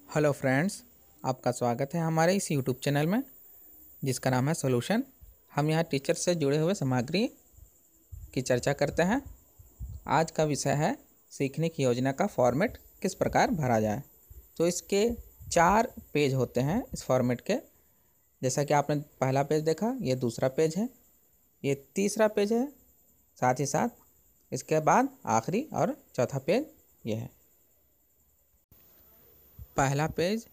Hello friends, आपका स्वागत है हमारे इस यूट्यूब चैनल में जिसका नाम है सॉल्यूशन। हम यहाँ टीचर से जुड़े हुए सामग्री की चर्चा करते हैं। आज का विषय है सीखने की योजना का फॉर्मेट किस प्रकार भरा जाए। तो इसके 4 पेज होते हैं इस फॉर्मेट के। जैसा कि आपने पहला पेज देखा, ये दूसरा पेज है, ये तीसरा पेज है, साथ ही साथ इसके बाद आखिरी और चौथा पेज ये है। पहला पेज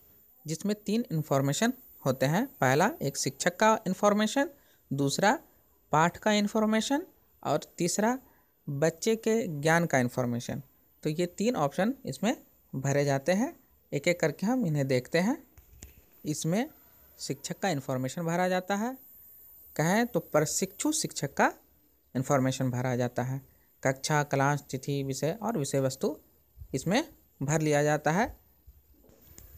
जिसमें 3 इन्फॉर्मेशन होते हैं। पहला एक शिक्षक का इन्फॉर्मेशन, दूसरा पाठ का इन्फॉर्मेशन और तीसरा बच्चे के ज्ञान का इन्फॉर्मेशन। तो ये 3 ऑप्शन इसमें भरे जाते हैं। एक एक करके हम इन्हें देखते हैं। इसमें शिक्षक का इन्फॉर्मेशन भरा जाता है। कहें तो प्रशिक्षु शिक्षक का इन्फॉर्मेशन भरा जाता है। कक्षा, क्लास, तिथि, विषय और विषय वस्तु इसमें भर लिया जाता है।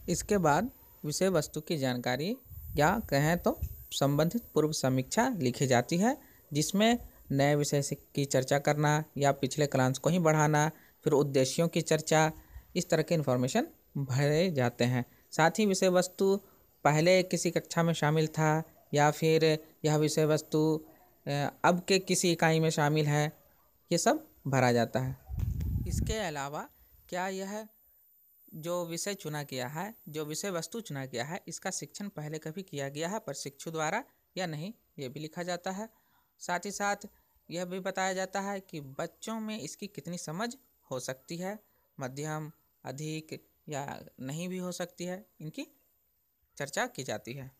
इसके बाद विषय वस्तु की जानकारी या कहें तो संबंधित पूर्व समीक्षा लिखी जाती है, जिसमें नए विषय की चर्चा करना या पिछले क्लास को ही बढ़ाना, फिर उद्देश्यों की चर्चा, इस तरह के इन्फॉर्मेशन भरे जाते हैं। साथ ही विषय वस्तु पहले किसी कक्षा में शामिल था या फिर यह विषय वस्तु अब के किसी इकाई में शामिल है, ये सब भरा जाता है। इसके अलावा क्या यह जो विषय चुना गया है, जो विषय वस्तु चुना गया है, इसका शिक्षण पहले कभी किया गया है प्रशिक्षु द्वारा या नहीं, ये भी लिखा जाता है। साथ ही साथ यह भी बताया जाता है कि बच्चों में इसकी कितनी समझ हो सकती है, मध्यम, अधिक या नहीं भी हो सकती है, इनकी चर्चा की जाती है।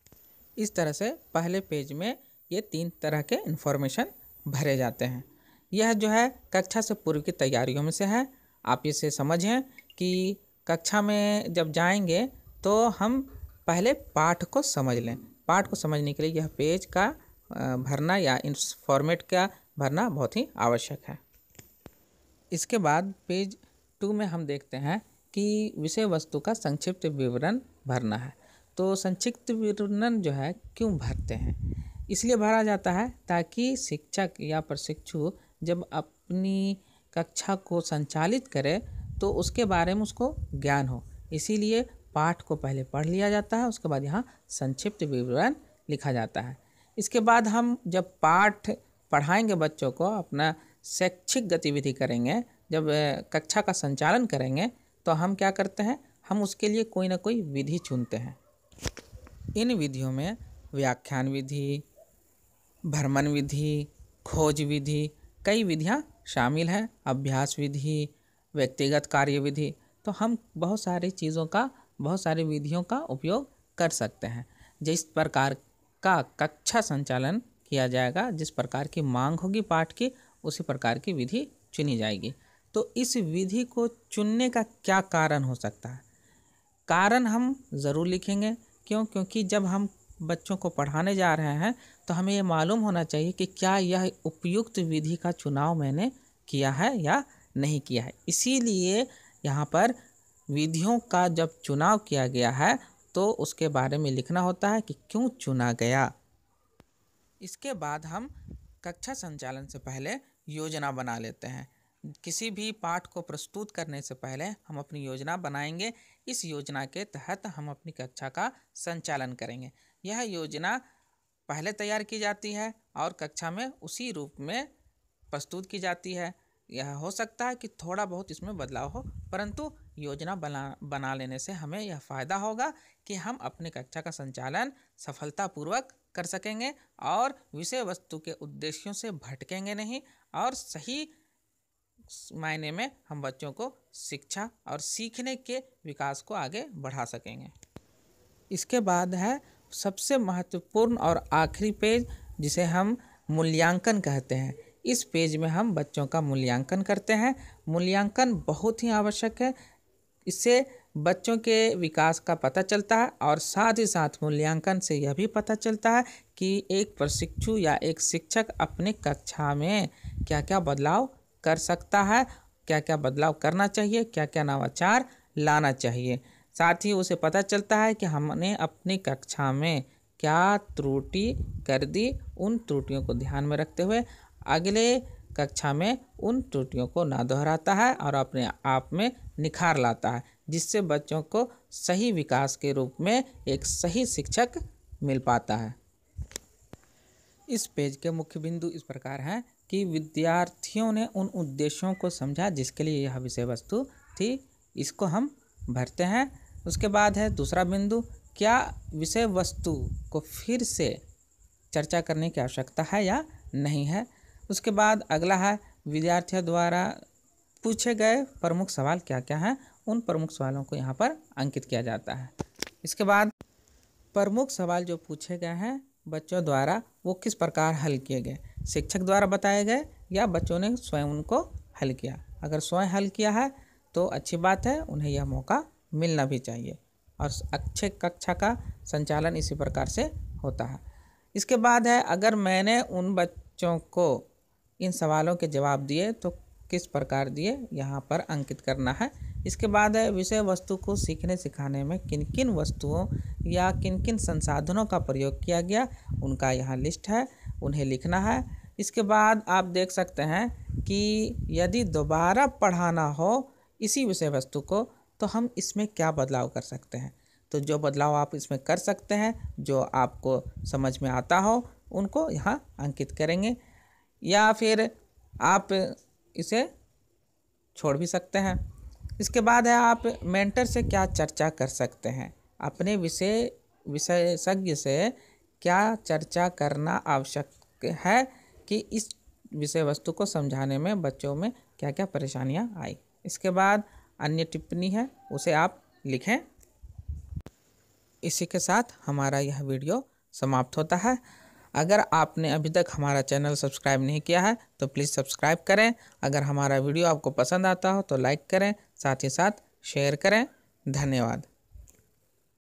इस तरह से पहले पेज में ये 3 तरह के इन्फॉर्मेशन भरे जाते हैं। यह जो है कक्षा से पूर्व की तैयारियों में से है। आप इसे समझें कि कक्षा में जब जाएंगे तो हम पहले पाठ को समझ लें। पाठ को समझने के लिए यह पेज का भरना या इस फॉर्मेट का भरना बहुत ही आवश्यक है। इसके बाद पेज 2 में हम देखते हैं कि विषय वस्तु का संक्षिप्त विवरण भरना है। तो संक्षिप्त विवरण जो है क्यों भरते हैं, इसलिए भरा जाता है ताकि शिक्षक या प्रशिक्षु जब अपनी कक्षा को संचालित करे तो उसके बारे में उसको ज्ञान हो। इसीलिए पाठ को पहले पढ़ लिया जाता है, उसके बाद यहाँ संक्षिप्त विवरण लिखा जाता है। इसके बाद हम जब पाठ पढ़ाएंगे बच्चों को, अपना शैक्षिक गतिविधि करेंगे, जब कक्षा का संचालन करेंगे तो हम क्या करते हैं, हम उसके लिए कोई ना कोई विधि चुनते हैं। इन विधियों में व्याख्यान विधि, भ्रमण विधि, खोज विधि, कई विधियाँ शामिल हैं, अभ्यास विधि, व्यक्तिगत कार्य विधि। तो हम बहुत सारी विधियों का उपयोग कर सकते हैं। जिस प्रकार का कक्षा संचालन किया जाएगा, जिस प्रकार की मांग होगी पाठ की, उसी प्रकार की विधि चुनी जाएगी। तो इस विधि को चुनने का क्या कारण हो सकता है, कारण हम ज़रूर लिखेंगे। क्योंकि जब हम बच्चों को पढ़ाने जा रहे हैं तो हमें ये मालूम होना चाहिए कि क्या यह उपयुक्त विधि का चुनाव मैंने किया है या नहीं किया है। इसीलिए यहाँ पर विधियों का जब चुनाव किया गया है तो उसके बारे में लिखना होता है कि क्यों चुना गया। इसके बाद हम कक्षा संचालन से पहले योजना बना लेते हैं। किसी भी पाठ को प्रस्तुत करने से पहले हम अपनी योजना बनाएंगे। इस योजना के तहत हम अपनी कक्षा का संचालन करेंगे। यह योजना पहले तैयार की जाती है और कक्षा में उसी रूप में प्रस्तुत की जाती है। यह हो सकता है कि थोड़ा बहुत इसमें बदलाव हो, परंतु योजना बना लेने से हमें यह फ़ायदा होगा कि हम अपनी कक्षा का संचालन सफलतापूर्वक कर सकेंगे और विषय वस्तु के उद्देश्यों से भटकेंगे नहीं और सही मायने में हम बच्चों को शिक्षा और सीखने के विकास को आगे बढ़ा सकेंगे। इसके बाद है सबसे महत्वपूर्ण और आखिरी पेज, जिसे हम मूल्यांकन कहते हैं। इस पेज में हम बच्चों का मूल्यांकन करते हैं। मूल्यांकन बहुत ही आवश्यक है। इससे बच्चों के विकास का पता चलता है और साथ ही साथ मूल्यांकन से यह भी पता चलता है कि एक प्रशिक्षु या एक शिक्षक अपनी कक्षा में क्या क्या बदलाव कर सकता है, क्या क्या बदलाव करना चाहिए, क्या क्या नवाचार लाना चाहिए। साथ ही उसे पता चलता है कि हमने अपनी कक्षा में क्या त्रुटि कर दी। उन त्रुटियों को ध्यान में रखते हुए अगले कक्षा में उन त्रुटियों को ना दोहराता है और अपने आप में निखार लाता है। जिससे बच्चों को सही विकास के रूप में एक सही शिक्षक मिल पाता है। इस पेज के मुख्य बिंदु इस प्रकार हैं कि विद्यार्थियों ने उन उद्देश्यों को समझा जिसके लिए यह विषय वस्तु थी, इसको हम भरते हैं। उसके बाद है दूसरा बिंदु, क्या विषय वस्तु को फिर से चर्चा करने की आवश्यकता है या नहीं है। उसके बाद अगला है विद्यार्थियों द्वारा पूछे गए प्रमुख सवाल क्या क्या हैं, उन प्रमुख सवालों को यहाँ पर अंकित किया जाता है। इसके बाद प्रमुख सवाल जो पूछे गए हैं बच्चों द्वारा वो किस प्रकार हल किए गए, शिक्षक द्वारा बताए गए या बच्चों ने स्वयं उनको हल किया। अगर स्वयं हल किया है तो अच्छी बात है, उन्हें यह मौका मिलना भी चाहिए और अच्छे कक्षा का संचालन इसी प्रकार से होता है। इसके बाद है अगर मैंने उन बच्चों को इन सवालों के जवाब दिए तो किस प्रकार दिए, यहाँ पर अंकित करना है। इसके बाद है विषय वस्तु को सीखने सिखाने में किन किन वस्तुओं या किन किन संसाधनों का प्रयोग किया गया, उनका यहाँ लिस्ट है, उन्हें लिखना है। इसके बाद आप देख सकते हैं कि यदि दोबारा पढ़ाना हो इसी विषय वस्तु को तो हम इसमें क्या बदलाव कर सकते हैं। तो जो बदलाव आप इसमें कर सकते हैं, जो आपको समझ में आता हो, उनको यहाँ अंकित करेंगे या फिर आप इसे छोड़ भी सकते हैं। इसके बाद है आप मेंटर से क्या चर्चा कर सकते हैं, अपने विशेषज्ञ से क्या चर्चा करना आवश्यक है कि इस विषय वस्तु को समझाने में बच्चों में क्या क्या परेशानियां आई। इसके बाद अन्य टिप्पणी है उसे आप लिखें। इसी के साथ हमारा यह वीडियो समाप्त होता है। अगर आपने अभी तक हमारा चैनल सब्सक्राइब नहीं किया है तो प्लीज़ सब्सक्राइब करें। अगर हमारा वीडियो आपको पसंद आता हो तो लाइक करें, साथ ही साथ शेयर करें। धन्यवाद।